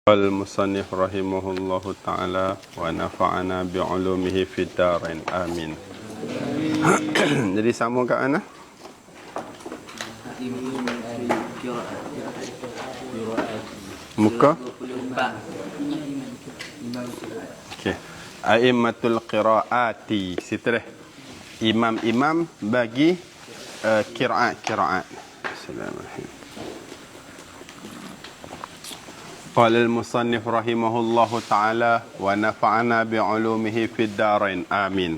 Al-Musannif rahimahullahu ta'ala wa nafa'ana bi'ulumihi fid darain. Amin. Jadi sama kat mana? Muka? Okey. A'immatul qiraati. Situ dah. Imam-imam bagi qiraat. Bismillahirrahmanirrahim. Qala al-musannif rahimahullahu ta'ala wa nafa'ana bi'ulumihi fid darain. Amin.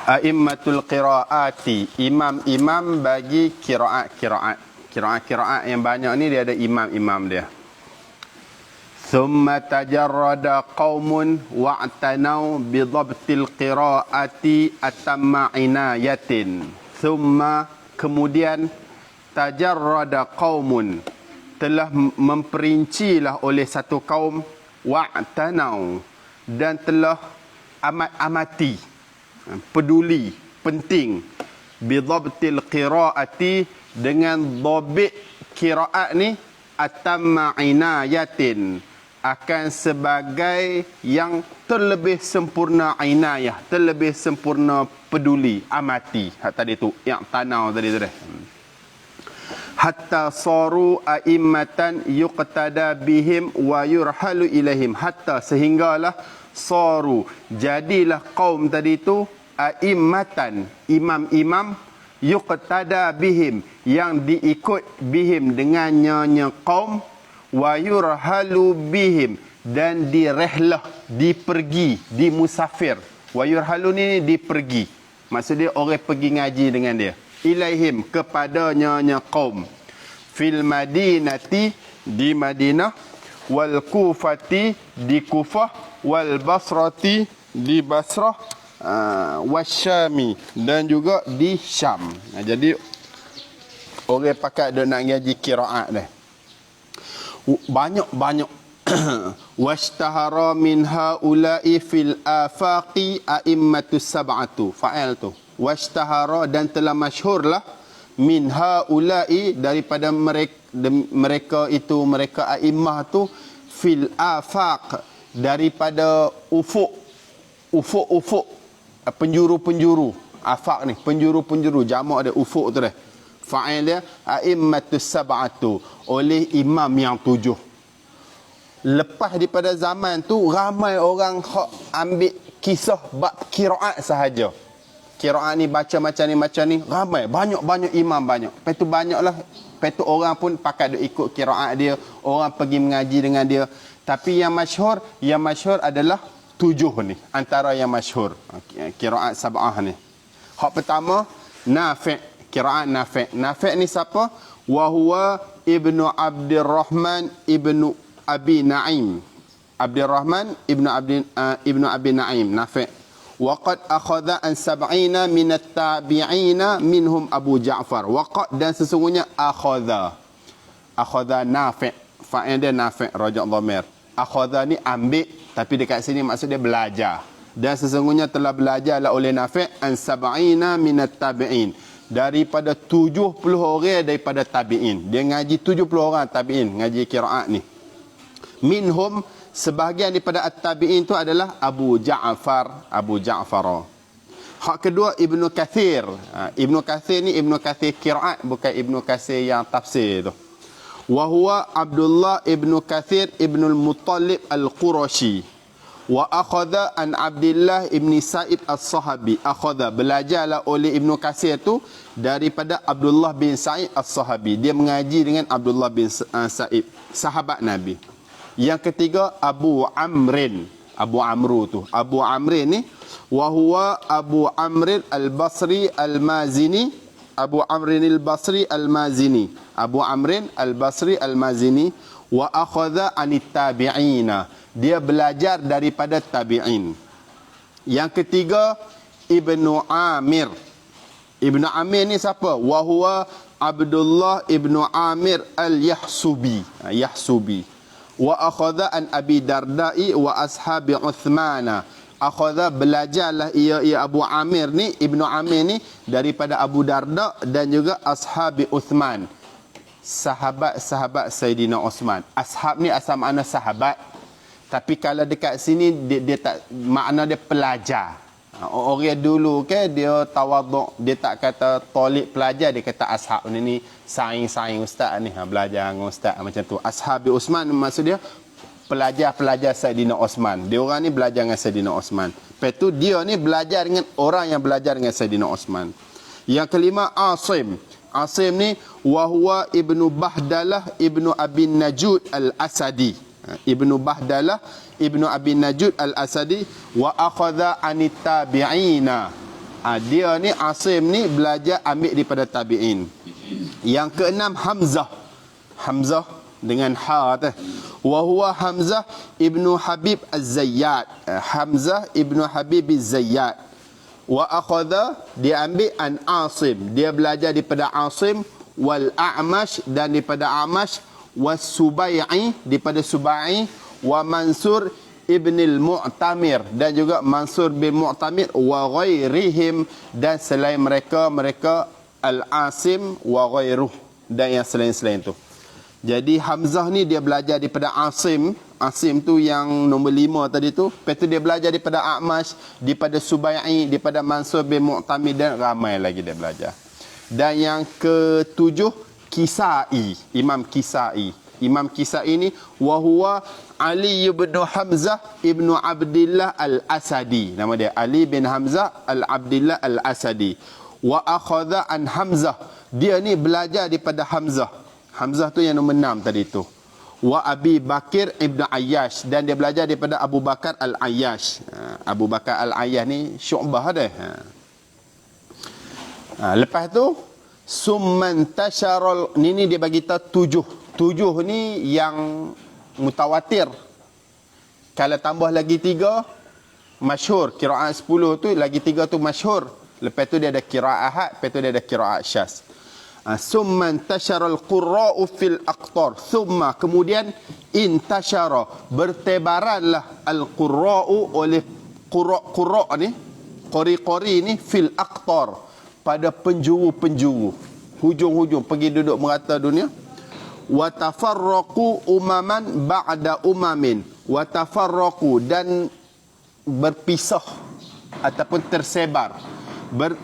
A'immatul qiraati, imam-imam bagi qiraat yang banyak ni dia ada imam-imam dia. Thumma tajarrada qaumun wa'tanau bi dhabtil qiraati atamma inayatin. Thumma, kemudian tajarrada qaumun, telah memperincilah oleh satu kaum, wa'tanau, dan telah amat-amati, peduli, penting, bidhabtil qiraati, dengan dhabit qiraat ni, atamma inayatin, akan sebagai yang terlebih sempurna inayah, terlebih sempurna peduli, amati. Tadi tu i'tanau tadi tu dah. Hatta saru a'immatan yuqtada bihim wa yurhalu ilaihim, hatta sehinggalah saru, jadilah kaum tadi tu a'immatan, imam-imam, yuqtada bihim, yang diikut bihim dengannya kaum, wa yurhalu bihim, dan direhlah, dipergi, dimusafir. Wa yurhalu ni dipergi, maksudnya orang pergi ngaji dengan dia, ilaihim, kepadanya kaum, fil madinati, di Madinah, wal kufati, di Kufah, wal basrati, di Basrah, wasyami, dan juga di Syam. Jadi orang pakat dia nak ngaji qiraat dah banyak-banyak. Washtahara min haula'i fil afaqi a'immatus sab'atu, fa'al tu, washtahara, dan telah masyhurlah, min haula'i, daripada mereka itu, mereka a'immah tu, fil afaq, daripada ufuk, penjuru-penjuru. Afaq ni penjuru-penjuru, jamak dia ufuk tu dah. Fa'il dia a'immatus sab'atu, oleh imam yang 7. Lepas daripada zaman tu, ramai orang hak ambil kisah bab qiraat sahaja. Qiraat ni baca macam ni, ramai, banyak imam, banyak. Lepas tu banyaklah, lepas tu orang pun pakai dia ikut qiraat dia, orang pergi mengaji dengan dia. Tapi yang masyhur adalah 7 ni, antara yang masyhur qiraat sab'ah ni. Hak pertama Nafi', qiraat Nafi'. Nafi' ni siapa? Wa huwa ibnu Abdurrahman ibnu Abi Naim. Abdurrahman ibnu Abi Naim, Nafi'. Waqad akhadha an sab'ina min at-tabi'ina minhum Abu Ja'far. Waqad, dan sesungguhnya, akhadha Nafi', fa'il dia Nafi', rajak dhamir. Akhadha ni ambil, tapi dekat sini maksud dia belajar. Dan sesungguhnya telah belajarlah oleh Nafi' an sab'ina min at-tabi'in, daripada 70 orang daripada tabi'in. Dia ngaji 70 orang tabi'in, ngaji qiraat ni. Minhum, sebahagian daripada at-tabi'in tu adalah Abu Ja'far. Hak kedua Ibnu Kathir. Ibnu Kathir ni Ibnu Kathir qiraat, bukan Ibnu Kathir yang tafsir tu. Wa huwa Abdullah ibnu Kathir ibnul Muttalib al-Qurashi. Wa akhadha an Abdullah ibni Sa'ib as-Sahabi. Akhadha, belajarlah oleh Ibnu Kathir tu daripada Abdullah bin Sa'ib as-Sahabi. Dia mengaji dengan Abdullah bin Sa'ib, sahabat Nabi. Yang ketiga Abu Amrin. Abu Amrin ni, wa huwa Abu Amrin al-Basri al-Mazini. Abu Amrin al-Basri al-Mazini. Wa akhadha anit tabi'ina, dia belajar daripada tabi'in. Yang ketiga Ibnu Amir. Ibnu Amir ni siapa? Wa huwa Abdullah ibnu Amir al-Yahsubi. Wa akhadha an Abi Darda'i wa ashabi Uthmana. Akhadha, belajarlah ia Abu Amir ni, Ibnu Amir ni, daripada Abu Darda dan juga ashabi Uthman. sahabat-sahabat Saidina Osman. Ashab ni asal makna sahabat. Tapi kalau dekat sini dia tak, makna dia pelajar. Orang dulu ke dia tawaduk, dia tak kata tolib pelajar, dia kata ashab ni saing-saing ustaz ni, belajar dengan ustaz macam tu. Ashabi Osman maksud dia pelajar-pelajar Saidina Osman. Dia orang ni belajar dengan Saidina Osman. Lepas tu dia ni belajar dengan orang yang belajar dengan Saidina Osman. Yang kelima Asim. Asim ni wahwa ibnu Bahdalah ibnu Abin Najud al-Asadi. Ibnu Bahdalah ibnu Abin Najud al-Asadi wa akhadha anit tabi'ina. Dia ni Asim ni belajar ambil daripada tabi'in. Yang keenam Hamzah. Hamzah dengan ha tu. Wa huwa Hamzah ibnu Habib Az-Zayyad. Hamzah ibnu Habib Az-Zayyad. Wa akhadha, dia ambil an Asim, dia belajar daripada Asim, wal A'mash, dan daripada A'mash, was Subai'i, daripada Subai'i, wa Mansur ibn al-Mu'tamir, dan juga Mansur bin Mu'tamir, wa ghairihim, dan selain mereka al-Asim wa ghairuh, dan yang selain-selain tu. Jadi Hamzah ni dia belajar daripada Asim. Asim tu yang nombor 5 tadi tu. Lepas tu dia belajar daripada A'mash, daripada Subai'i, daripada Mansur bin Mu'tamir, dan ramai lagi dia belajar. Dan yang ketujuh Kisai, Imam Kisai. Imam Kisai ni wahuwa Ali ibn Hamzah ibn Abdillah al-Asadi. Nama dia Ali bin Hamzah al-Abdillah al-Asadi. Wa akhadha an Hamzah. Dia ni belajar daripada Hamzah. Hamzah tu yang nombor 6 tadi tu. Wa Abi Bakir ibn Ayyash, dan dia belajar daripada Abu Bakar al-Ayyash. Abu Bakar al-Ayyash ni Syu'bah dia. Lepas tu summan tasharal, ni dia bagi tahu 7. 7 ni yang mutawatir. Kalau tambah lagi 3 masyhur, qiraat 10 tu lagi 3 tu masyhur. Lepas tu dia ada qiraat ahad, lepas tu dia ada qiraat syaz. Summa intashara al-qurra'u fil aqtar. Summa, kemudian intashara, bertebaranlah al-qurra'u oleh qurra' ni, qori-qori ni, fil aqtar, pada penjuru-penjuru, hujung-hujung, pergi duduk merata dunia. Wa tafarraqu umaman ba'da umamin. Wa tafarraqu, dan berpisah ataupun tersebar.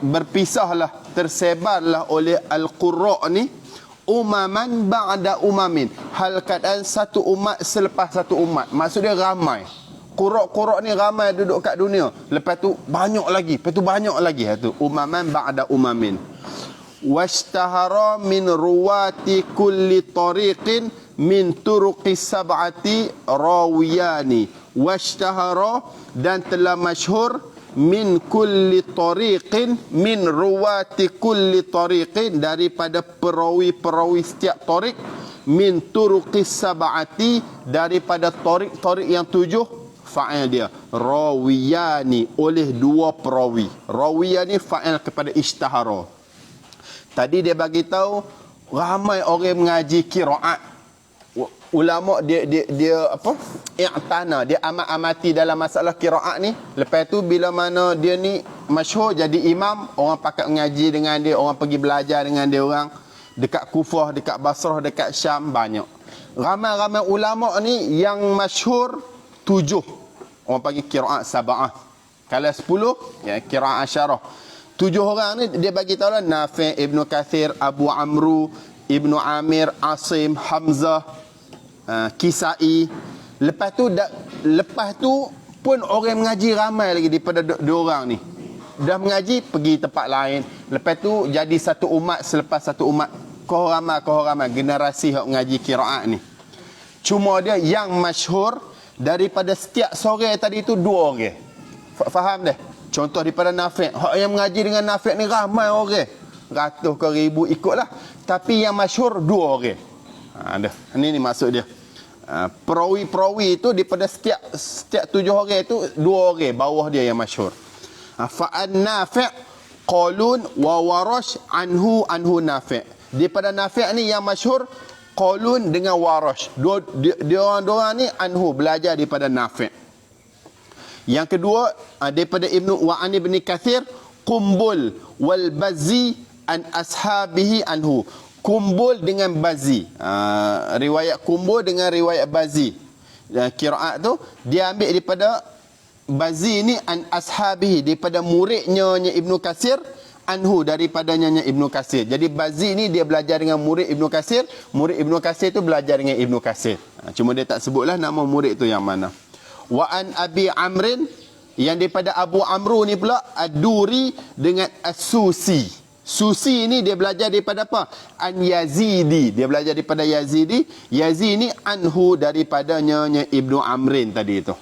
Berpisahlah, tersebarlah oleh al-qurra' ni umaman ba'da umamin, hal keadaan satu umat selepas satu umat. Maksudnya ramai. Qurra' ni ramai duduk kat dunia. Lepas tu banyak lagi, lepas tu banyak lagi tu umaman ba'da umamin. Washtahara min ruwati kulli tariqin min turuqi sab'ati rawiyani. Washtahara, dan telah masyhur, min kulli tariqin, min ruwati kulli tariqin, daripada perawi-perawi setiap tariq, min turuqi sab'ati, daripada tariq yang 7, fa'il dia rawiyani, oleh 2 perawi. Rawiyani fa'il kepada ishtahara. Tadi dia bagi tahu ramai orang mengaji qiraat. Ulama dia apa? I'tana, dia amat-amati dalam masalah qiraat ni. Lepas tu bila mana dia ni masyhur jadi imam, orang pakat mengaji dengan dia, orang pergi belajar dengan dia orang dekat Kufah, dekat Basrah, dekat Syam, banyak. Ramai-ramai ulama ni yang masyhur 7. Orang panggil qiraat sab'ah. Kalau 10 ya qiraat asyarah. 7 orang ni dia bagi tahu lah Nafi', Ibnu Kathir, Abu Amru, Ibnu Amir, Asim, Hamzah, Kisai. Lepas tu pun orang mengaji ramai lagi daripada 2 orang ni. Dah mengaji pergi tempat lain. Lepas tu jadi satu umat selepas satu umat. Kau ramai generasi yang mengaji qiraat ni. Cuma dia yang masyhur daripada setiap sore tadi tu 2 orang. Faham dah? Contoh daripada Nafi'. Hak yang mengaji dengan Nafi' ni ramai orang. Ratus ke ribu ikutlah. Tapi yang masyhur 2 orang. Dah. Ini maksud dia. Perawi-perawi itu daripada setiap 7 orang itu 2 orang bawah dia yang masyhur. Fa'an Nafi' qalun wa warash anhu Nafi'. Daripada Nafi' ni yang masyhur qalun dengan warash. Dia orang ni anhu, belajar daripada Nafi'. Yang kedua daripada Ibnu Wa'an ibn Kathir, Qumbul wal Bazzi an ashabihi anhu. kumpul dengan bazi. Riwayat kumpul dengan riwayat bazi. Qiraat tu dia ambil daripada bazi ni an ashabihi, daripada muridnya Ibnu Katsir, anhu daripadanya Ibnu Katsir. Jadi bazi ni dia belajar dengan murid Ibnu Katsir, murid Ibnu Katsir tu belajar dengan Ibnu Katsir. Cuma dia tak sebutlah nama murid tu yang mana. Wa an Abi Amrin, yang daripada Abu Amru ni pula Ad-Duri dengan As-Susi. Susi ni dia belajar daripada apa? An Yazidi, dia belajar daripada Yazidi. Yazidi ni anhu daripadanya Ibnu Amrin tadi tu.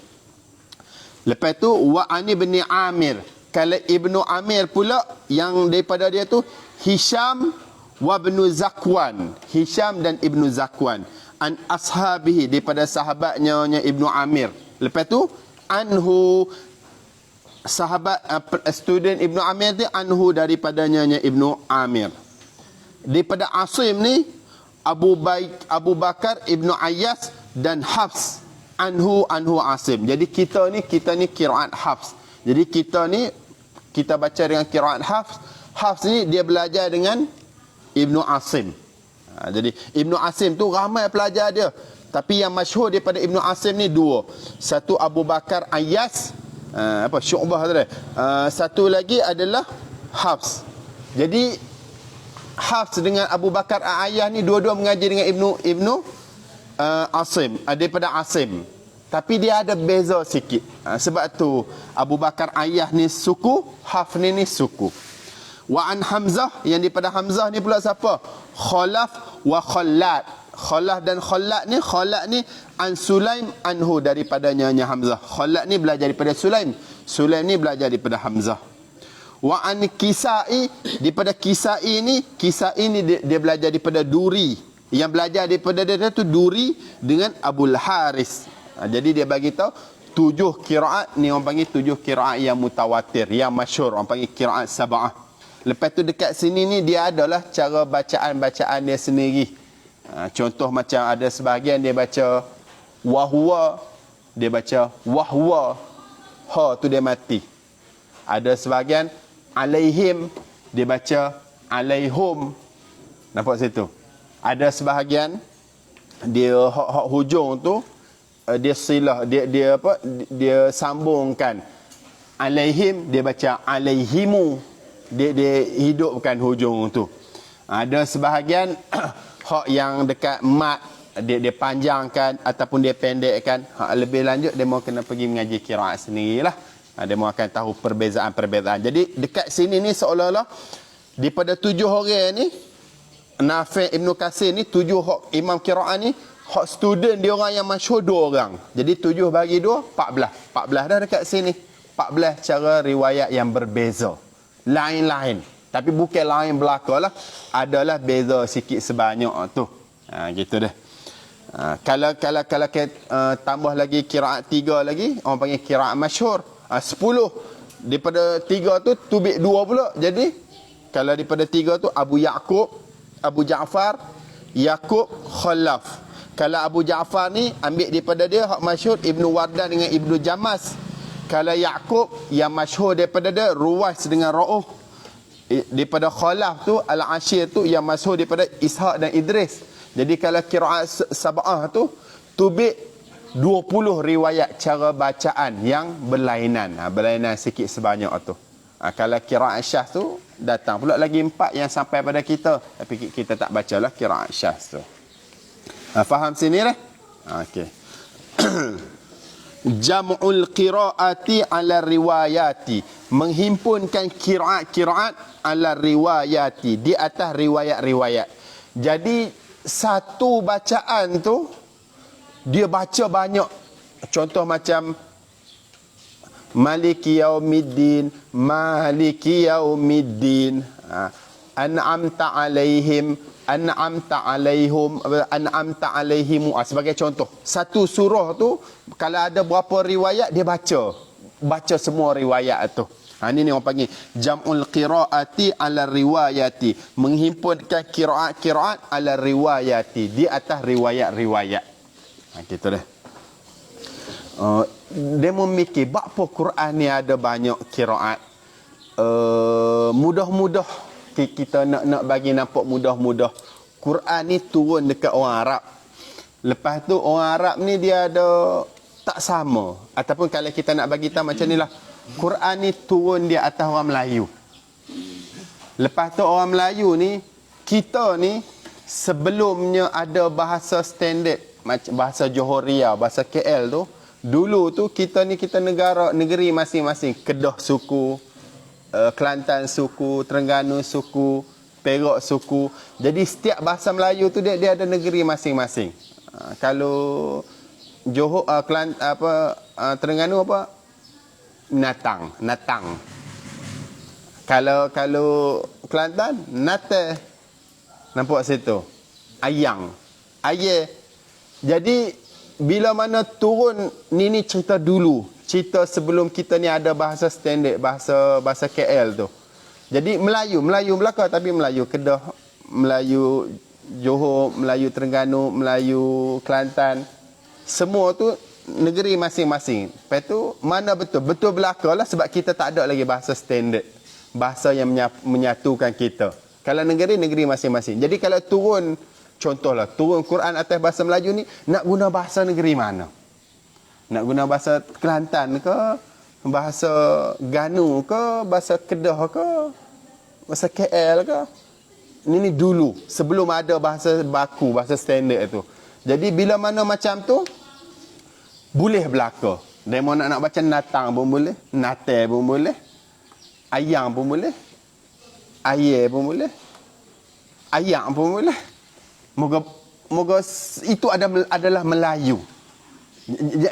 Lepas tu wa an Ibni Amir, kalau Ibnu Amir pula yang daripada dia tu Hisham wa Ibnu Zakwan, Hisham dan Ibnu Zakwan, an ashabihi daripada sahabatnya Ibnu Amir. Lepas tu anhu, sahabat student Ibnu Amir dia anhu daripadanya Ibnu Amir. Daripada Asim ni Abu Bakar Ibnu Ayyas dan Hafs anhu Asim. Jadi kita ni qiraat Hafs. Jadi kita baca dengan qiraat Hafs. Hafs ni dia belajar dengan Ibnu Asim. Jadi Ibnu Asim tu ramai pelajar dia, tapi yang masyhur daripada Ibnu Asim ni dua. Satu Abu Bakar Ayyas, Syu'bah tu dia. Satu lagi adalah Hafs. Jadi Hafs dengan Abu Bakar Ayyas ni dua-dua mengaji dengan Ibnu Asim, daripada Asim. Tapi dia ada beza sikit. Sebab tu Abu Bakar Ayyas ni suku, Hafs ni suku. Wa an Hamzah, yang daripada Hamzah ni pula siapa? Khalaf wa Khallat. Khalaf dan Khallat ni an Sulaim anhu daripadanya Hamzah. Khallat ni belajar daripada Sulaim. Sulaim ni belajar daripada Hamzah. Wa an Kisai, daripada Kisai ni dia belajar daripada Duri. Yang belajar daripada dia tu Duri dengan Abul Haris. Jadi dia bagi tahu 7 qiraat ni, orang panggil 7 qiraat yang mutawatir, yang masyhur, orang panggil qiraat sab'ah. Lepas tu dekat sini ni dia adalah cara bacaan-bacaan dia sendiri. Contoh macam ada sebahagian dia baca wahwa, dia baca wahwa, ha tu dia mati. Ada sebahagian alaihim, dia baca alaihum. Nampak situ? Ada sebahagian dia hak hujung tu dia silah, dia sambungkan. Alaihim dia baca alaihimu, dia hidupkan hujung tu. Ada sebahagian hak yang dekat mat dia panjangkan ataupun dia pendekkan. Lebih lanjut dia mau kena pergi mengaji qiraat sendirilah. Dia mau akan tahu perbezaan. Jadi dekat sini ni seolah-olah daripada 7 orang ni, Nafi' Ibnu Katsir ni 7 hak imam qiraat ni, hak student dia orang yang masyhur 2 orang. Jadi 7 bagi 2 14. 14 dah dekat sini. 14 cara riwayat yang berbeza. Lain-lain. Tapi bukan lain belakalah, adalah beza sikit sebanyak tu. Gitu dah. Kalau tambah lagi qiraat 3 lagi, orang panggil qiraat masyhur. 10 daripada 3 tu tubik 2 pula. Jadi kalau daripada 3 tu Abu Ja'far, Yaqub, Khalaf. Kalau Abu Ja'far ni ambil daripada dia hak masyhur Ibnu Wardan dengan Ibnu Jamas. Kalau Yaqub yang masyhur daripada dia Ruwais dengan Ra'uf. Daripada Khalaf tu Al-Ashir tu yang masyhur daripada Ishaq dan Idris. Jadi kalau qiraat sab'ah tu tubik 20 riwayat cara bacaan yang berlainan. Berlainan sikit sebanyak tu. Kalau qiraat Syaz tu datang pula lagi 4 yang sampai pada kita, tapi kita tak bacalah qiraat Syaz tu. Faham sini lah? Okey. Jam'ul qiraati ala riwayati, menghimpunkan qiraat ala riwayati, di atas riwayat-riwayat. Jadi satu bacaan tu dia baca banyak. Contoh macam Maliki yaumiddin, Maliki yaumiddin, an'amta alaihim, an'amta alaihum, an'amta alaihimu. Sebagai contoh, satu surah tu kalau ada berapa riwayat dia baca semua riwayat tu. Ini orang panggil jam'ul qiraati ala riwayati, menghimpunkan qiraat ala riwayati, di atas riwayat-riwayat. Gitu dah. Dia memikir bakpo Quran ni ada banyak qiraat. Mudah-mudah kita nak bagi nampak mudah-mudah. Quran ni turun dekat orang Arab. Lepas tu orang Arab ni dia ada tak sama. Ataupun kalau kita nak bagi tahu macam ni lah. Quran ni turun di atas orang Melayu. Lepas tu orang Melayu ni, kita ni sebelumnya ada bahasa standard, macam bahasa Johor-Riau, bahasa KL tu. Dulu tu kita negeri masing-masing. Kedah suku, Kelantan suku, Terengganu suku, Perak suku. Jadi setiap bahasa Melayu tu dia ada negeri masing-masing. Kalau Johor, Terengganu apa? Natang. Kalau Kelantan, Nate. Nampak situ? Ayang. Aye. Jadi bila mana turun ni cerita dulu. Cerita sebelum kita ni ada bahasa standard, bahasa KL tu. Jadi Melayu belaka, tapi Melayu Kedah, Melayu Johor, Melayu Terengganu, Melayu Kelantan, semua tu negeri masing-masing. Lepas tu mana betul? Betul belaka lah, sebab kita tak ada lagi bahasa standard, bahasa yang menyatukan kita. Kalau negeri masing-masing. Jadi kalau turun, contohlah turun Quran atas bahasa Melayu ni, nak guna bahasa negeri mana? Nak guna bahasa Kelantan ke, bahasa Ganu ke, bahasa Kedah ke, bahasa KL ke? Ini dulu, sebelum ada bahasa baku, bahasa standard tu. Jadi bila mana macam tu, boleh belaka. Demo nak baca Natang pun boleh, Nate pun boleh, Ayang pun boleh, Aye pun boleh, Ayang pun boleh. Moga itu adalah Melayu.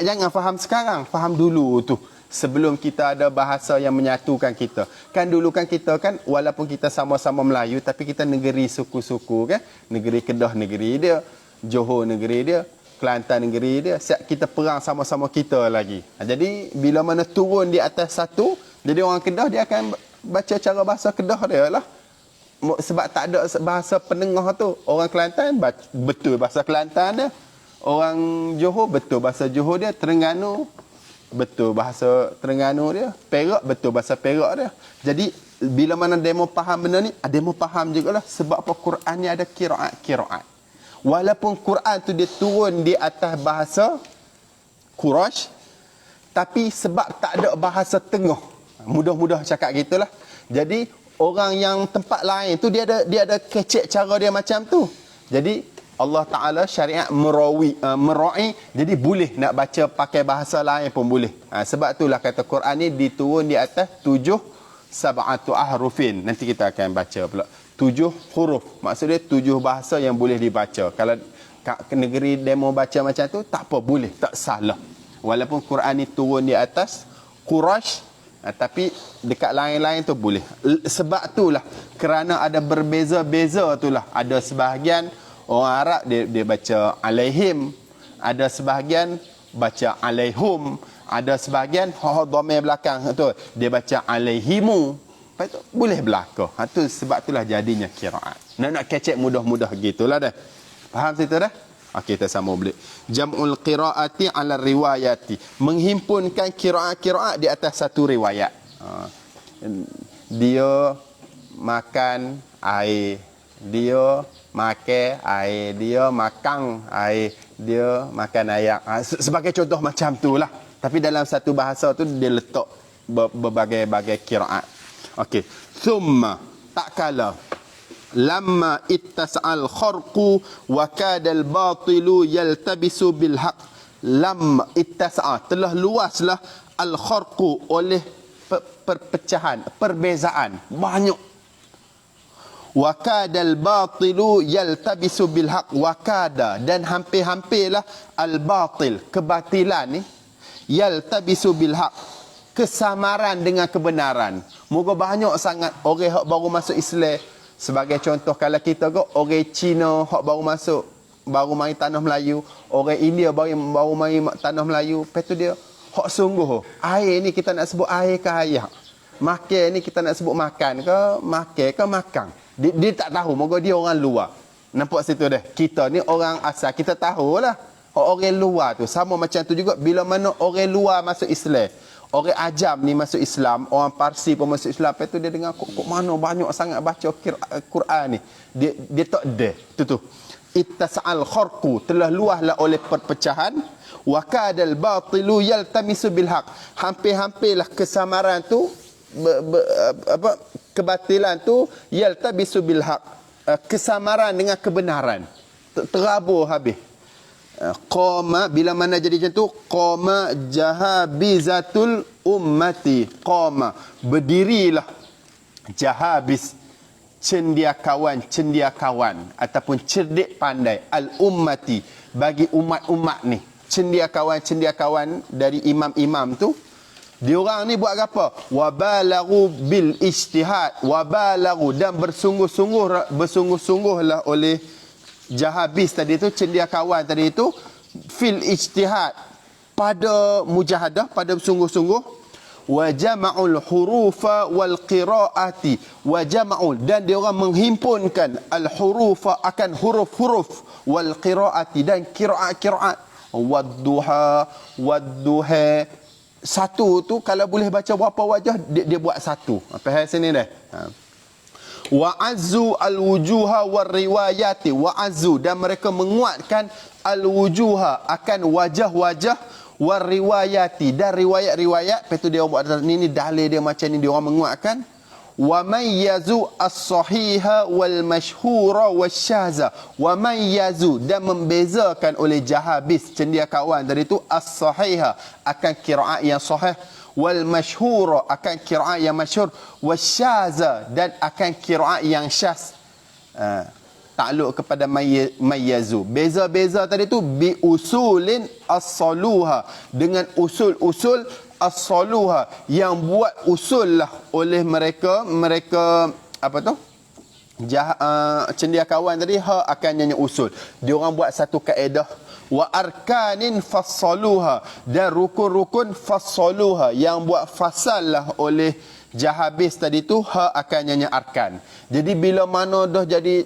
Jangan faham sekarang, faham dulu tu. Sebelum kita ada bahasa yang menyatukan kita. Kan dulu kan kita kan, walaupun kita sama-sama Melayu, tapi kita negeri suku-suku kan. Negeri Kedah negeri dia, Johor negeri dia, Kelantan negeri dia. Siap kita perang sama-sama kita lagi. Jadi bila mana turun di atas satu, jadi orang Kedah dia akan baca cara bahasa Kedah dia lah. Sebab tak ada bahasa penengah tu. Orang Kelantan betul bahasa Kelantan dia. Orang Johor betul bahasa Johor dia. Terengganu betul bahasa Terengganu dia. Perak betul bahasa Perak dia. Jadi bila mana demo faham benda ni, demo faham jugalah sebab apa Quran ni ada kiraat. Walaupun Quran tu dia turun di atas bahasa Quraisy, tapi sebab tak ada bahasa tengah. Mudah-mudah cakap gitulah. Jadi orang yang tempat lain tu dia ada kecek cara dia macam tu. Jadi Allah Ta'ala syariat mera'i, jadi boleh nak baca pakai bahasa lain pun boleh. Sebab itulah kata Quran ni diturun di atas 7 ahrufin. Nanti kita akan baca pula 7 huruf. Maksudnya 7 bahasa yang boleh dibaca. Kalau negeri demo baca macam tu, tak apa, boleh, tak salah. Walaupun Quran ni turun di atas Quraisy, tapi dekat lain-lain tu boleh. Sebab itulah, kerana ada berbeza-beza itulah. Ada sebahagian orang Arab dia baca alaihim, ada sebahagian baca alaihum, ada sebahagian dhamir belakang tu dia baca alaihimu. Lepas tu boleh belaka. Tu sebab itulah jadinya qiraat. Nak kecek mudah-mudah gitulah dah. Faham situ dah? Okey, kita sambung balik. Jam'ul qiraati 'ala riwayati. Menghimpunkan qiraat-qiraat di atas satu riwayat. Dia makan air, dia makan air, dia makan air, dia makan ayam. Sebagai contoh macam tu lah. Tapi dalam satu bahasa tu dia letak berbagai-bagai qiraat. Okey. Thumma, tak kala, lamma ittas'al kharqu wa kadal batilu yaltabisu bil haq. Lamma ittas'a, telah luaslah al kharqu oleh perpecahan, perbezaan banyak. Wa kadal batilu yaltabisu bil haq. Wa kada, dan hampir-hampirlah al batil, kebatilan ni, yaltabisu bil haq, kesamaran dengan kebenaran. Moga banyak sangat orang hak baru masuk Islam. Sebagai contoh, kalau kita ke orang Cina hak baru masuk, baru mai tanah Melayu, orang India baru mai tanah Melayu, lepas tu dia hak sungguh. Air ni kita nak sebut air ke air? Makan ni kita nak sebut makan ke makan? Dia tak tahu, moga dia orang luar. Nampak situ dah. Kita ni orang asal, kita tahulah. Orang luar tu sama macam tu juga. Bila mana orang luar masuk Islam, Orang ajam ni masuk Islam, orang Parsi pun masuk Islam. Lepas tu dia dengar kok mana banyak sangat baca Quran ni. Dia tak ada. Tu. Ittasa'al kharqu, telah luahlah oleh perpecahan, wa kadal batilu yaltamisu bil haq. Hampir-hampirlah kesamaran tu kebatilan tu yaltabisu bil haq. Kesamaran dengan kebenaran. Terabur habis. Qama, bila mana jadi macam tu, qama jahabizatul ummati. Qama, berdirilah jahabis, cendiakawan ataupun cerdik pandai al ummati, bagi umat-umat ni. Cendiakawan dari imam-imam tu, diorang ni buat apa? Wabalaghu bil ijtihad, wabalaghu, dan bersungguh-sungguhlah oleh jahabis tadi tu, cendiakawan tadi tu, fil ijtihad, pada mujahadah, pada sungguh-sungguh, wa jama'ul hurufa wal qiraati, wa jama'ul, dan dia orang menghimpunkan al hurufa, akan huruf-huruf, wal qiraati, dan qiraat, wadduha, satu tu kalau boleh baca berapa wajah, dia buat satu. Faham sini dah? Wa'azzu al-wujuha war-riwayati, wa'azzu, dan mereka menguatkan al-wujuha, akan wajah-wajah, war-riwayati, dan riwayat-riwayat. Lepas tu dia buat ni dalil dia macam ni, dia orang menguatkan. Wa mayyazu as-sahiha wal mashhura wasyaza, wa mayyazu, dan membezakan oleh jahabis, cendiakawan tadi tu, as-sahiha, akan qiraat yang sahih, wal mashhura, akan qiraat yang masyhur, wasyaza, dan akan qiraat yang syaz. Takluk kepada mayyazu. Beza-beza tadi tu bi usulin as-saluha, dengan usul-usul as-saluha, yang buat usul lah oleh mereka apa tu? Cendiakawan tadi akan nyanyi usul. Dia orang buat satu kaedah. Wa arkanin fassaluha, dan rukun-rukun fassaluha, yang buat fasal lah oleh jahabis tadi tu akan nyanyi arkan. Jadi bila mana dah jadi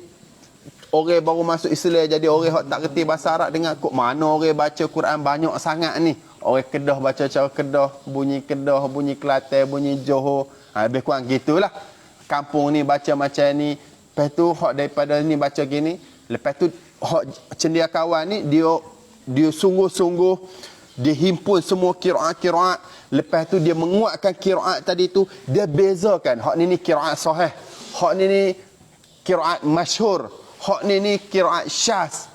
orang baru masuk Islam, jadi orang tak kerti bahasa Arab, dengar kok mana orang baca Quran banyak sangat ni. Orang Kedah baca cara Kedah, bunyi Kelantan, bunyi Johor. Lebih kurang gitulah. Kampung ni baca macam ni. Lepas tu hak daripada ni baca gini. Lepas tu hak cendiakawan ni dia sungguh-sungguh dia himpun semua qiraat. Lepas tu dia menguatkan qiraat tadi tu, dia bezakan hak ni qiraat sahih, hak ni qiraat masyhur, hak ni qiraat syaz.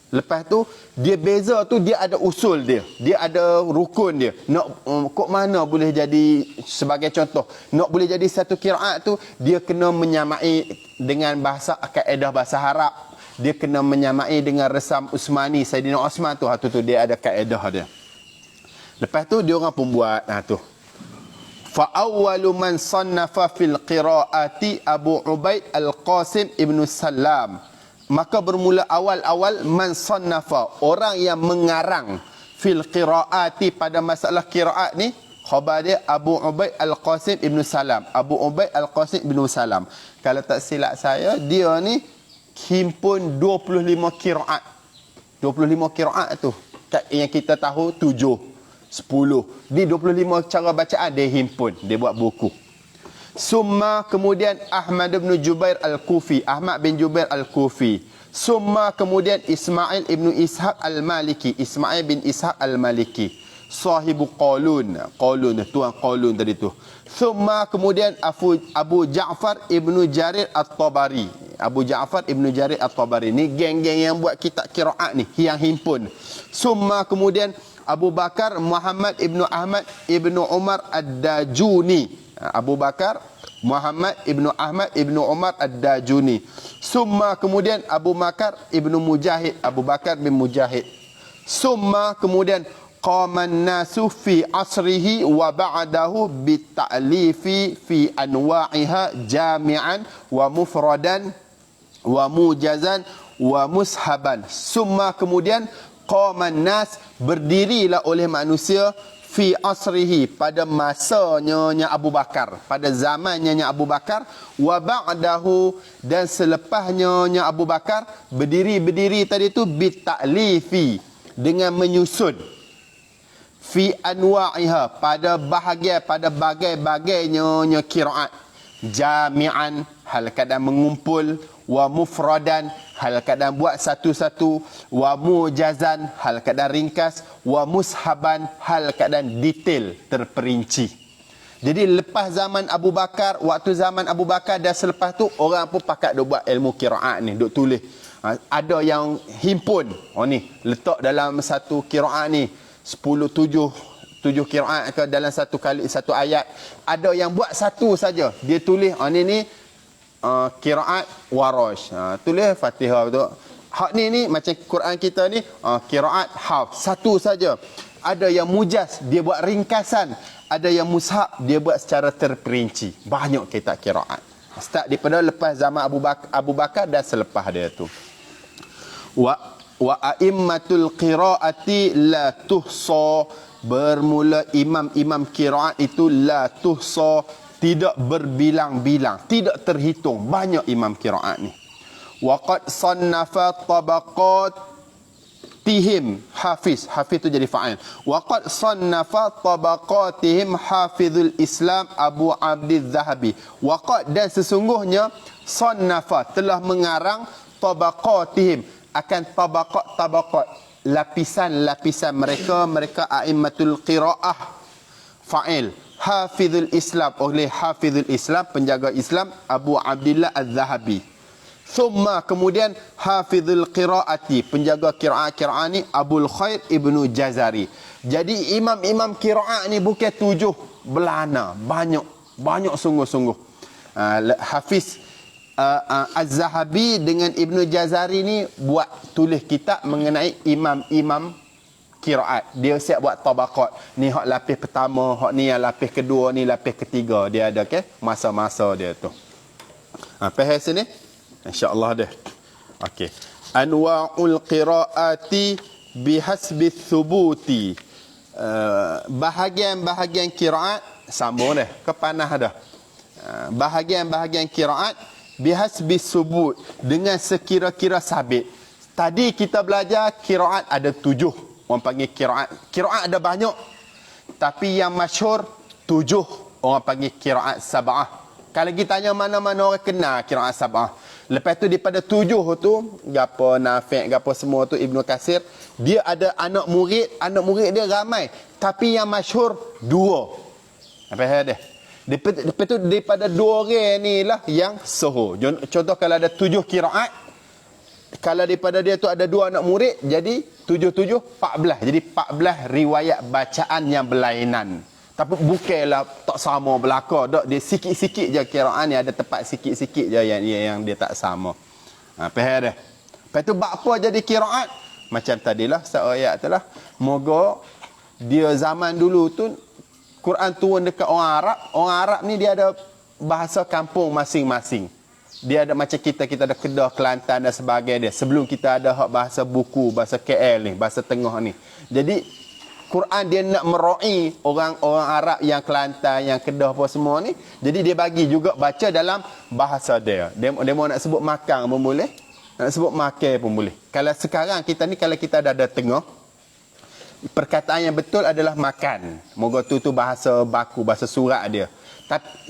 Lepas tu dia beza tu, dia ada usul dia ada rukun dia. Nak kok mana boleh jadi, sebagai contoh, nak boleh jadi satu qiraat tu, dia kena menyamai dengan bahasa kaedah bahasa Arab, dia kena menyamai dengan resam Usmani, Saidina Osman tu, tu dia ada kaedah dia. Lepas tu dia orang pun buat tu. Fa awwalu man sannafa fil qiraati Abu Ubaid Al-Qasim Ibn Salam. Maka bermula awal-awal man sannafa, orang yang mengarang, fil qiraati, pada masalah qiraat ni, khabar dia Abu Ubaid Al-Qasim Ibn Salam. Abu Ubaid Al-Qasim Ibn Salam, kalau tak silap saya, dia ni himpun 25 qiraat. 25 qiraat tu yang kita tahu 7, 10. Di 25 cara bacaan dia himpun, dia buat buku. Summa, kemudian Ahmad bin Jubair Al-Kufi, Ahmad bin Jubair Al-Kufi. Summa, kemudian Ismail ibn Ishaq Al-Maliki, Ismail bin Ishaq Al-Maliki, sahibu Qalun, tuan Qalun tadi tu. Summa, kemudian Abu Ja'far ibn Jarir At-Tabari, Abu Ja'far ibn Jarir At-Tabari ni geng-geng yang buat kitab qiraat ni, yang himpun. Summa, kemudian Abu Bakar Muhammad ibn Ahmad ibn Umar Ad-Dajuni, Abu Bakar Muhammad ibnu Ahmad ibnu Umar Ad-Dajuni. Summa, kemudian Abu Bakar ibnu Mujahid, Abu Bakar bin Mujahid. Summa, kemudian qaman nasu fi asrihi wa ba'dahu bita'lifi fi anwa'iha jami'an wa mufradan wa mujazan wa mushaban. Summa, kemudian qaman nas, berdirilah oleh manusia, fi asrihi, pada masanya Abu Bakar, pada zamannya Abu Bakar, wa ba'dahu, dan selepasnya Abu Bakar, berdiri tadi tu bita'lifi, dengan menyusun, fi anwa'iha, pada bagai-bagainya qiraat, jami'an, hal keadaan mengumpul, wa mufradan, hal keadaan buat satu-satu, wa mujazan, hal keadaan ringkas, wa mushaban, hal keadaan detail terperinci. Jadi lepas zaman Abu Bakar, waktu zaman Abu Bakar dan selepas tu, orang pun pakat duk buat ilmu qiraat ni, duk tulis. Ada yang himpun, ni letak dalam satu qiraat ni 7 qiraat ke dalam satu ayat. Ada yang buat satu saja, dia tulis ni qiraat Warash, tulis Fatihah betul. Hak ni macam Quran kita ni, qiraat Hafs, satu saja. Ada yang mujaz, dia buat ringkasan. Ada yang mushab, dia buat secara terperinci. Banyak kitab qiraat. Start daripada lepas zaman Abu Bakar dan selepas dia tu. Wa a'immatul qiraati la tuhsa, bermula imam-imam qiraat itu la tuhsa, tidak berbilang-bilang, tidak terhitung, banyak imam qiraat ni. Wa qad sannafa tabaqatihim, hafiz tu jadi fa'il. Wa qad sannafa tabaqatihim hafizul Islam Abu Abdiz Zahabi. Wa qad, dan sesungguhnya, sannafa, telah mengarang, tabaqatihim, akan tabaqat, lapisan-lapisan mereka a'immatul qiraah, fa'il, hafizul Islam, oleh hafizul Islam, penjaga Islam, Abu Abdillah Az-Zahabi. Thumma, kemudian, hafizul qiraati, penjaga qiraat ni, Abul Khair Ibnu Jazari. Jadi imam-imam qiraat ni bukan 7 belana, banyak sungguh-sungguh. Hafiz Az-Zahabi dengan Ibnu Jazari ni buat tulis kitab mengenai imam-imam qiraat. Dia siap buat tabaqat. Ni hak lapis pertama, hak ni yang lapis kedua, ni lapis ketiga. Dia ada masa-masa dia tu. Faham sini? Insya-Allah dah. Okey. Anwa'ul qiraati bihasbi thubuti. Bahagian-bahagian qiraat sambung dah. Kepanah dah. Bahagian-bahagian qiraat bihasbi subut, dengan sekira-kira sabit. Tadi kita belajar qiraat ada 7. Orang panggil qiraat. Qiraat ada banyak, tapi yang masyhur 7. Orang panggil qiraat sab'ah. Kalau kita tanya mana-mana orang kenal qiraat sab'ah. Lepas tu daripada 7 tu, gapo Nafi', gapo semua tu, Ibnu Katsir, dia ada anak murid dia ramai, tapi yang masyhur 2. Apa dia? Lepas tu daripada 2 orang ni lah yang soho. Contoh kalau ada 7 qiraat, kalau daripada dia tu ada 2 anak murid, jadi 7 14. Jadi 14 riwayat bacaan yang berlainan. Tapi bukanlah tak sama belaka, dak, dia sikit-sikit je qiraat ni, ada tempat sikit-sikit je yang dia tak sama. Faham dah? Lepas tu bab apa jadi qiraat? Macam tadilah seayat tu lah. Moga dia zaman dulu tu Quran turun dekat orang Arab. Orang Arab ni dia ada bahasa kampung masing-masing. Dia ada macam kita ada Kedah, Kelantan dan sebagainya. Sebelum kita ada hak bahasa buku, bahasa KL ni, bahasa tengah ni. Jadi Quran dia nak mero'i orang-orang Arab yang Kelantan, yang Kedah apa semua ni. Jadi dia bagi juga baca dalam bahasa dia. Dia mau nak sebut makan pun boleh, nak sebut makan pun boleh. Kalau sekarang kita ni, kalau kita ada tengah, perkataan yang betul adalah makan. Moga tu bahasa baku, bahasa surat dia.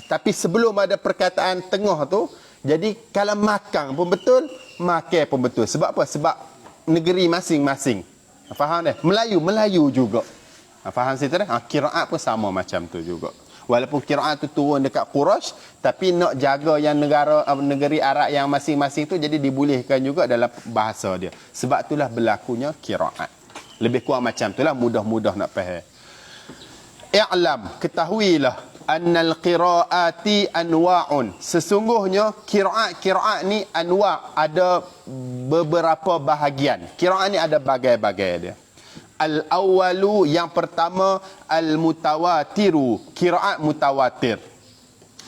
Tapi sebelum ada perkataan tengah tu, jadi kalau makan pun betul, makan pun betul. Sebab apa? Sebab negeri masing-masing. Faham dah? Melayu juga. Faham situ dah? Qiraat pun sama macam tu juga. Walaupun qiraat tu turun dekat Quraisy, tapi nak jaga yang negeri Arab yang masing-masing tu, jadi dibolehkan juga dalam bahasa dia. Sebab itulah berlakunya qiraat. Lebih kurang macam itulah, mudah-mudah nak faham. I'lam, ketahuilah, annal qiraati anwa'un. Sesungguhnya qiraat ni anwa', ada beberapa bahagian. Qiraat ni ada bagai-bagai dia. Al-awwalu, yang pertama, al-mutawatiru, qiraat mutawatir.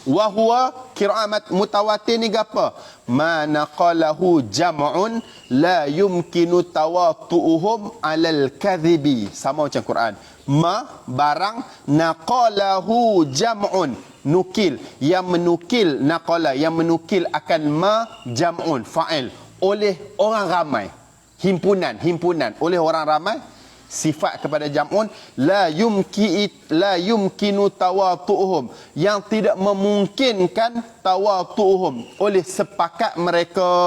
Wa huwa, qiraat mutawatir ni apa? Ma naqalahu jam'un la yumkinu tawatu'uhum 'alal kadhibi. Sama macam Quran. Ma, barang, naqalahu jam'un, nukil, yang menukil, naqala, yang menukil akan ma, jam'un, fa'il, oleh orang ramai. Himpunan, oleh orang ramai. sifat kepada jam'un, la yumkinu tawatu'uhum, yang tidak memungkinkan tawatu'uhum, oleh sepakat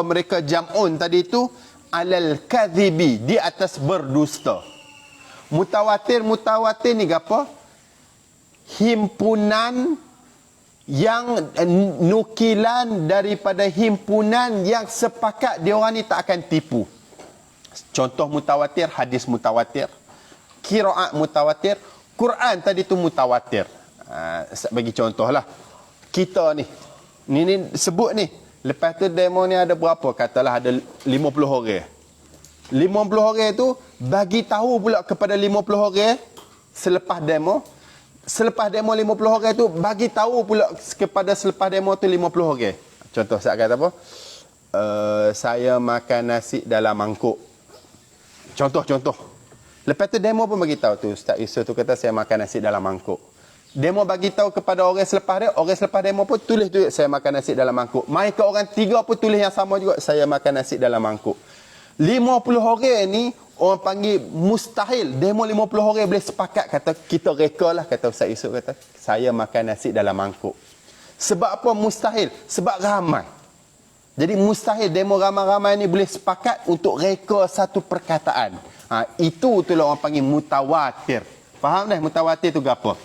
mereka jam'un tadi itu, alal kadhibi, di atas berdusta. Mutawatir ni apa? Himpunan yang nukilan daripada himpunan yang sepakat dia orang ni tak akan tipu. Contoh mutawatir, hadis mutawatir, qiraat mutawatir, Quran tadi tu mutawatir. Bagi contohlah, kita ni sebut ni, lepas tu demo ni ada berapa? Katalah ada 50 orang. 50 orang tu bagi tahu pula kepada 50 orang selepas demo. Selepas demo 50 orang tu bagi tahu pula kepada selepas demo tu 50 orang. Contoh saya kata apa? Saya makan nasi dalam mangkuk. Contoh. Lepas tu demo pun bagi tahu tu, Ustaz Yusof tu kata saya makan nasi dalam mangkuk. Demo bagi tahu kepada orang selepas dia, orang selepas demo pun tulis saya makan nasi dalam mangkuk. Mai ke orang tiga pun tulis yang sama juga, saya makan nasi dalam mangkuk. 50 orang ni orang panggil mustahil. Demo 50 orang boleh sepakat kata kita reka lah, kata Ustaz Yusof kata saya makan nasi dalam mangkuk. Sebab apa mustahil? Sebab ramai. Jadi mustahil demo ramai-ramai ni boleh sepakat untuk reka satu perkataan. Itulah orang panggil mutawatir. Faham dah mutawatir tu apa?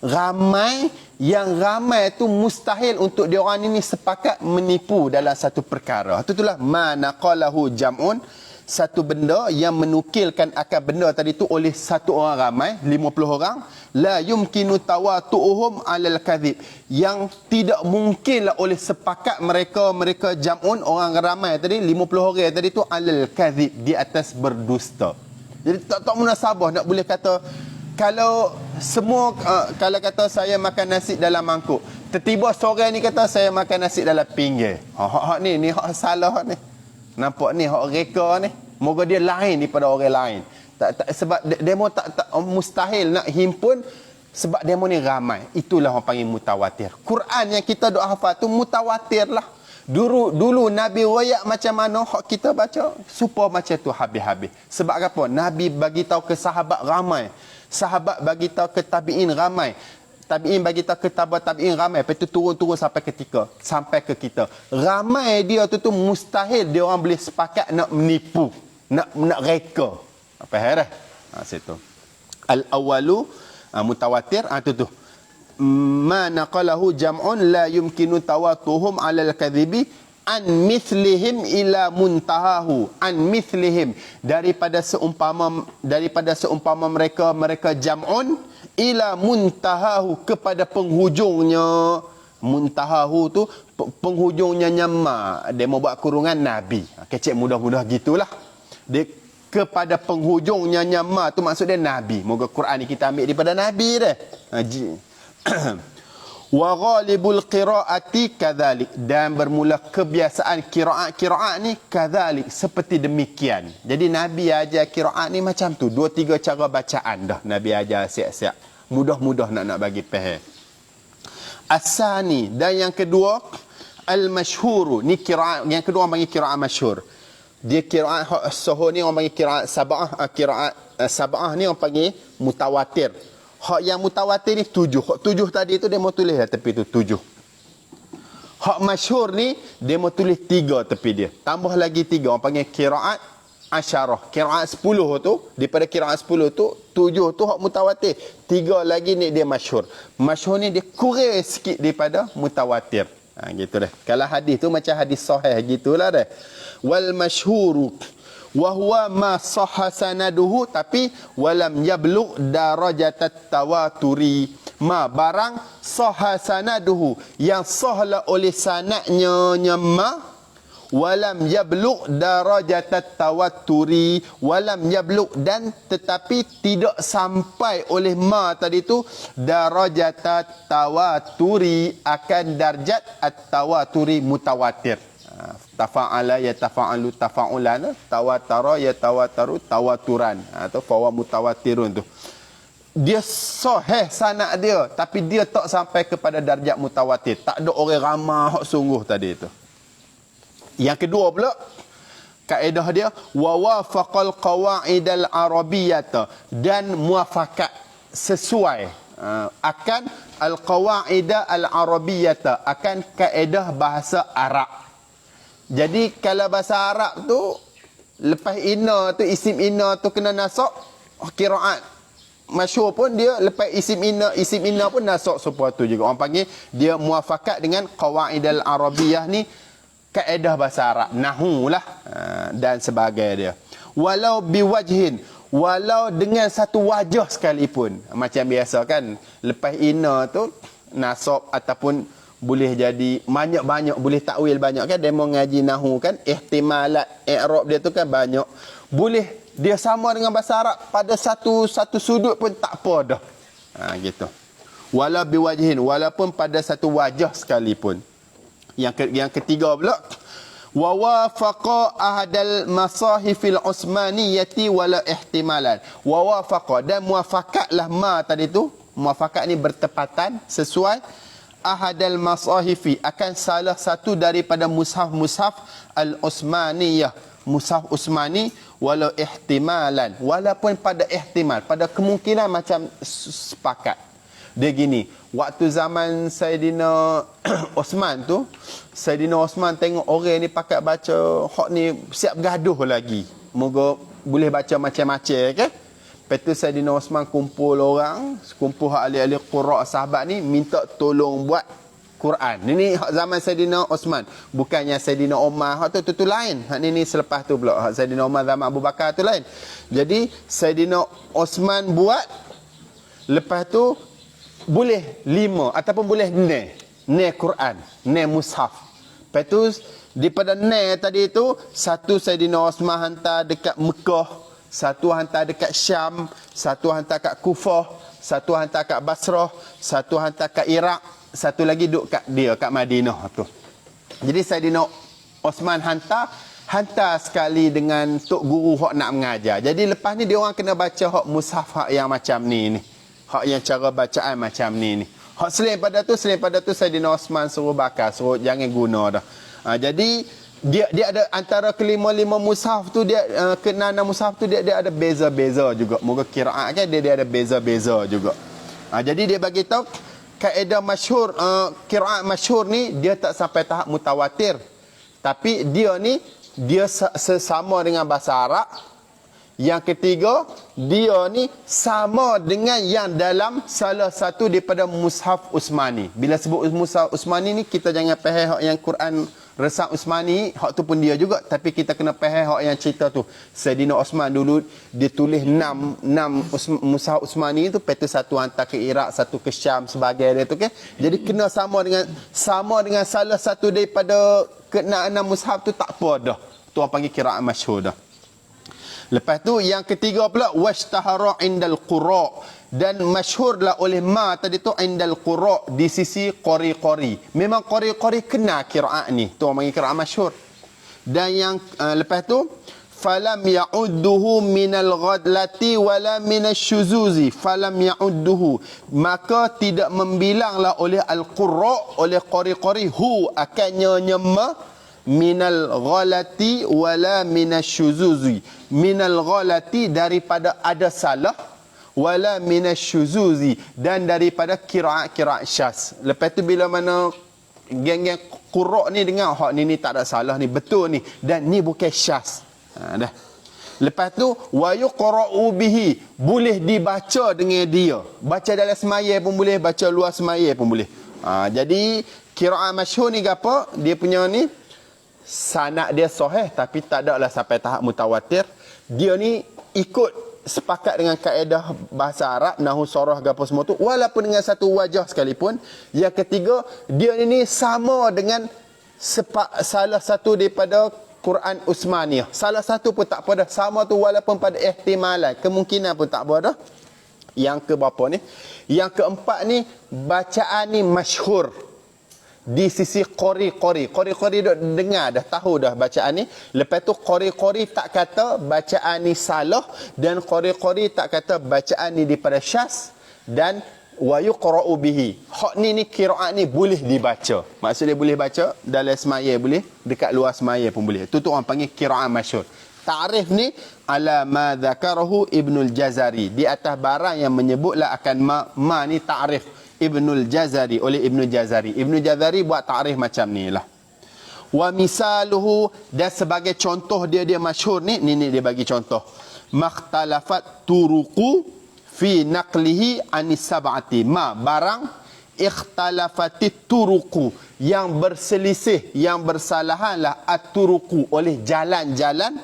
Ramai, yang ramai tu mustahil untuk dia orang ini sepakat menipu dalam satu perkara. Itulah manaqalahu jam'un, satu benda yang menukilkan akan benda tadi tu oleh satu orang ramai, 50 orang, la yumkinu tawatu'uhum alal kadhib, yang tidak mungkinlah oleh sepakat mereka jam'un, orang ramai tadi 50 orang tadi tu, alal kadhib, di atas berdusta. Jadi tak munasabah nak boleh kata kalau semua kalau kata saya makan nasi dalam mangkuk, tiba-tiba seorang ni kata saya makan nasi dalam pinggir. Hak ni hak salah ni. Nampak ni hak reka ni. Moga dia lain daripada orang lain. Sebab demo tak mustahil nak himpun, sebab demo ni ramai. Itulah orang panggil mutawatir. Quran yang kita duk hafal tu mutawatir lah. Dulu Nabi royak macam mana, hak kita baca supaya macam tu habis-habis. Sebab apa? Nabi bagi tahu ke sahabat ramai. Sahabat bagi tahu ke tabi'in ramai. Tabi'in bagi tahu ke tabi'in ramai. Lepas tu turun-turun sampai ke kita. Ramai dia tu mustahil dia orang boleh sepakat nak menipu, nak reka. Apa herah? Situ. Al-awwalu mutawatir tu. Ma naqalahu jam'un la yumkinu tawatuhum 'alal kadhibi an mithlihim ila muntahahu. An mithlihim, daripada seumpama mereka jam'un, ila muntahahu, kepada penghujungnya. Muntahahu tu penghujungnya nyama. Dia mau buat kurungan Nabi. Kecek mudah-mudah gitulah. Dia kepada penghujungnya nyama tu maksud dia Nabi. Moga Quran ni kita ambil daripada Nabi dah. Wa ghalibul qiraati kadzalik, dan bermula kebiasaan qiraat ni kadzalik, seperti demikian. Jadi Nabi ajar qiraat ni macam tu, 2-3 cara bacaan dah Nabi ajar siap-siap. Mudah-mudah nak bagi faham. Asani, dan yang kedua al-masyhur, ni qiraat yang kedua orang panggil qiraat masyhur. Dia qiraat sahih ni orang panggil qiraat sab'ah ni orang panggil mutawatir. Hak yang mutawatir ni 7. Hak 7 tadi tu dia mau tulis lah tepi tu 7. Hak masyhur ni dia mau tulis 3 tepi dia. Tambah lagi 3 orang panggil qiraat asyarah. Qiraat 10 tu, daripada qiraat 10 tu 7 tu hak mutawatir. 3 lagi ni dia masyhur. Masyhur ni dia kurang sikit daripada mutawatir. Gitu dah. Kalau hadis tu macam hadis sahih gitulah dah. Wal masyhuru wa huwa ma sahha sanaduhu, tapi walam yablugh darajatat tawaturi. Ma barang sahha sanaduhu, yang sahlah oleh sanadnya nyama, walam yablugh darajatat tawaturi, walam yablugh, dan tetapi tidak sampai oleh ma tadi tu darajatat tawaturi, akan darjat at-tawaturi mutawatir. Tafa'ala ya tafa'alu tafa'ulan, tawatara ya tawataru tawaturan, atau fawa mutawatirun tu. Dia sahih sanad dia, tapi dia tak sampai kepada darjat mutawatir. Tak ada orang ramai hak sungguh tadi tu. Yang kedua pula, kaedah dia wa wafaqal qawaidal arabiyyah, dan muafakat sesuai akan al qawaida al arabiyyah, akan kaedah bahasa Arab. Jadi kalau bahasa Arab tu lepas inna tu, isim inna tu kena nasab, qiraat masyhur pun dia lepas isim inna pun nasab supaya tu juga. Orang panggil dia muafakat dengan qawaidal arabiyyah ni, kaedah bahasa Arab, nahwu lah dan sebagainya dia. Walau biwajhin, walau dengan satu wajah sekalipun. Macam biasa kan, lepas inna tu nasab ataupun boleh jadi banyak-banyak, boleh takwil banyak kan. Demo ngaji nahwu kan, ihtimalat i'rab dia tu kan banyak. Boleh dia sama dengan bahasa Arab pada satu sudut pun tak apa dah. Gitu. Walau biwajhin, walaupun pada satu wajah sekalipun. Yang ketiga pula, wa wafaqa ahadal masahifil usmaniyati wala ihtimalan. Wa wafaqa, dan muafakatlah ma tadi tu, muafakat ni bertepatan sesuai ahadal masahifi, akan salah satu daripada mushaf-mushaf al-usmaniyah, mushaf Usmani, walau ihtimalan, walaupun pada ihtimal, pada kemungkinan macam sepakat. Dia gini, waktu zaman Saidina Osman tu, Saidina Osman tengok orang ni pakat baca hak ni siap gaduh lagi. Moga boleh baca macam-macam kan. Lepas tu Saidina Osman kumpul orang, kumpul ahli-ahli qurra sahabat ni, minta tolong buat Quran. Ini hak zaman Saidina Osman. Bukannya Saidina Umar, hak tu lain. Hak ni selepas tu pula. Hak Saidina Umar zaman Abu Bakar tu lain. Jadi Saidina Osman buat, lepas tu boleh 5 ataupun boleh 6 Quran, 6 mushaf. Lepas tu daripada 6 tadi tu, satu Saidina Osman hantar dekat Mekah, satu hantar dekat Syam, satu hantar kat Kufah, satu hantar kat Basrah, satu hantar kat Iraq, satu lagi duduk kat Madinah tu. Jadi Saidina Osman hantar sekali dengan tok guru hak nak mengajar. Jadi lepas ni dia orang kena baca hak mushaf hak yang macam ni. Hak yang cara bacaan macam ni. Hak selain pada tu Saidina Osman suruh bakar, suruh jangan guna dah. Jadi dia ada antara kelima-lima mushaf tu, dia kena mushaf tu dia ada beza-beza juga. Moga qiraat kan dia ada beza-beza juga. Jadi dia bagi tahu kaedah masyhur, qiraat masyhur ni dia tak sampai tahap mutawatir. Tapi dia ni dia sesama dengan bahasa Arab. Yang ketiga, dia ni sama dengan yang dalam salah satu daripada mushaf Usmani. Bila sebut mushaf Usmani ni, kita jangan faham hak yang Quran resam Usmani, hak tu pun dia juga. Tapi kita kena faham hak yang cerita tu. Saidina Osman dulu dia tulis 6 mushaf Usmani tu, lepas tu satu hantar ke Iraq, satu ke Syam sebagai dia tu kan. Jadi kena sama dengan salah satu daripada ke-6 mushaf tu, tak apa dah. Tu orang panggil qiraat masyhur dah. Lepas tu yang ketiga pula, washtahara indal qurra, dan masyhurlah oleh ma tadi tu indal qurra, di sisi qari-qari. Memang qari-qari kena qiraat ni, tu orang panggil qiraat masyhur. Dan yang lepas tu falam ya'udduhu minal ghadlati wala minasyuzuzi, falam ya'udduhu, maka tidak membilanglah oleh al-qurra, oleh qari-qari, hu akannya nyema, minal ghalati wala minasyuzuzi, minal ghalati daripada ada salah, wala minasyuzuzi dan daripada qiraat syaz. Lepas tu bila mana geng-geng qurra ni dengar hak ni tak ada salah ni, betul ni, dan ni bukan syaz. Dah. Lepas tu wa yuqra'u bihi, boleh dibaca dengan dia. Baca dalam semaya pun boleh, baca luar semaya pun boleh. Jadi qiraat masyhur ni gapo? Dia punya ni sanad dia sahih, tapi tak ada lah sampai tahap mutawatir. Dia ni ikut sepakat dengan kaedah bahasa Arab, nahwu sarah gapo semua tu, walaupun dengan satu wajah sekalipun. Yang ketiga, dia ni sama dengan salah satu daripada Quran Usmaniyah. Salah satu pun tak apa dah, sama tu walaupun pada ihtimalan, kemungkinan pun tak apa dah. Yang ke berapa ni? Yang keempat ni, bacaan ni masyhur di sisi qari-qari duk dengar dah, tahu dah bacaan ni. Lepas tu qari-qari tak kata bacaan ni salah, dan qari-qari tak kata bacaan ni daripada syaz, dan wa yuqra'u bihi. Hak ni qiraat ni boleh dibaca. Maksud dia boleh baca dalam semaya boleh, dekat luar semaya pun boleh. Itu tu orang panggil qiraat masyhur. Ta'rif ni ala ma dzakarahu Ibnul Jazari, di atas barang yang menyebutlah akan ma ni ta'rif Ibnul Jazari, oleh Ibnul Jazari. Ibnul Jazari buat ta'rif macam ni lah. Wa misaluhu, dan sebagai contoh dia masyhur ni dia bagi contoh. Makhtalafat turuqu fi naqlihi anis sab'ati, ma barang ikhtalafatit turuqu, yang berselisih, yang bersalahanlah at-turuqu, oleh jalan-jalan,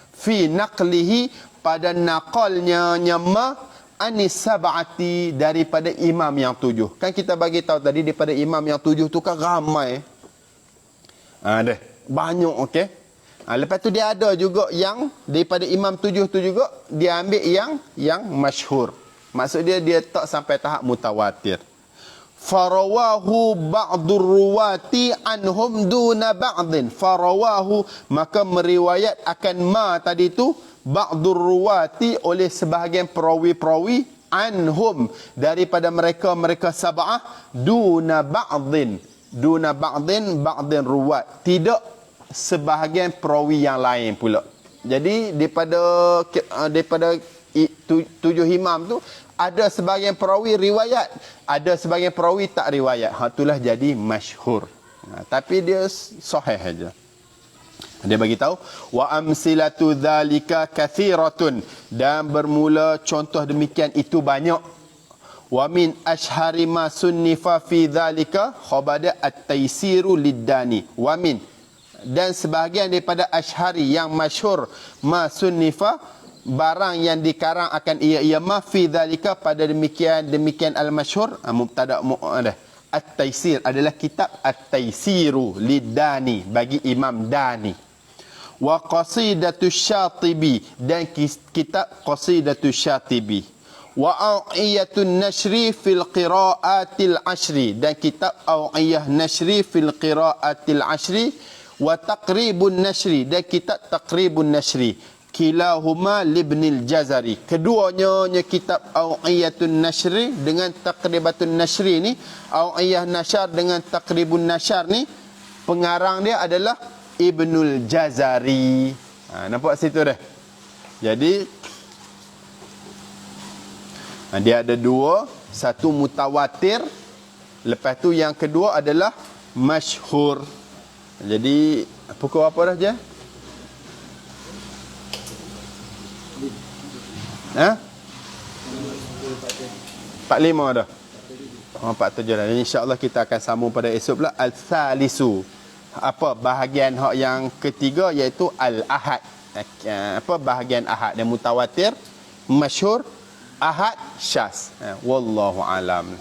fi naqlihi, pada naqalnya ma anis sab'ati, daripada imam yang 7. Kan kita bagi tahu tadi daripada imam yang 7 tu kan ramai. Ada banyak, okey. Lepas tu dia ada juga yang daripada imam 7 tu juga dia ambil yang masyhur. Maksud dia tak sampai tahap mutawatir. Farawahu ba'dur ruwati anhum duna ba'din. Farawahu, maka meriwayat akan ma tadi tu ba'dur ruwati, oleh sebahagian perawi-perawi, anhum, daripada mereka sab'ah, duna ba'din ba'din ruwat, tidak sebahagian perawi yang lain pula. Jadi daripada 7 imam tu ada sebahagian perawi riwayat, ada sebahagian perawi tak riwayat. Itulah jadi masyhur. Tapi dia sahih aja. Dia bagi tahu wa amsilatu dzalika kathiratun, dan bermula contoh demikian itu banyak. Wa min ashhari ma sunnifa fi dzalika khabada at-taisiru lid-dani. Wa min, dan sebahagian daripada ashhari yang masyhur, ma sunnifa, barang yang dikarang akan ia ma fi dzalika, pada demikian al-masyhur, mubtada at-taisir adalah kitab at-taisiru lid-dani, bagi Imam Dani. Wa qasidatu syatibi, dan kitab qasidatu syatibi. Wa au'iyatun nashri fil qira'atil ashri, dan kitab au'iyah nashri fil qira'atil ashri. Wa taqribun nashri, dan kitab taqribun nashri. Kilahuma libnil Jazari, keduanya kitab au'iyatun nashri dengan taqribatun nashri ni, au'iyah nashar dengan taqribun nashar ni, pengarang dia adalah Ibnul Jazari. Nampak situ dah. Jadi dia ada dua, satu mutawatir, lepas tu yang kedua adalah masyhur. Jadi pukul apa dah je? 45 dah. 47 dah. InsyaAllah kita akan sambung pada esok pula. Al-thalisu, apa bahagian hak yang ketiga, iaitu al-ahad. Apa bahagian ahad, dan mutawatir, masyhur, ahad, syaz. Wallahu alam.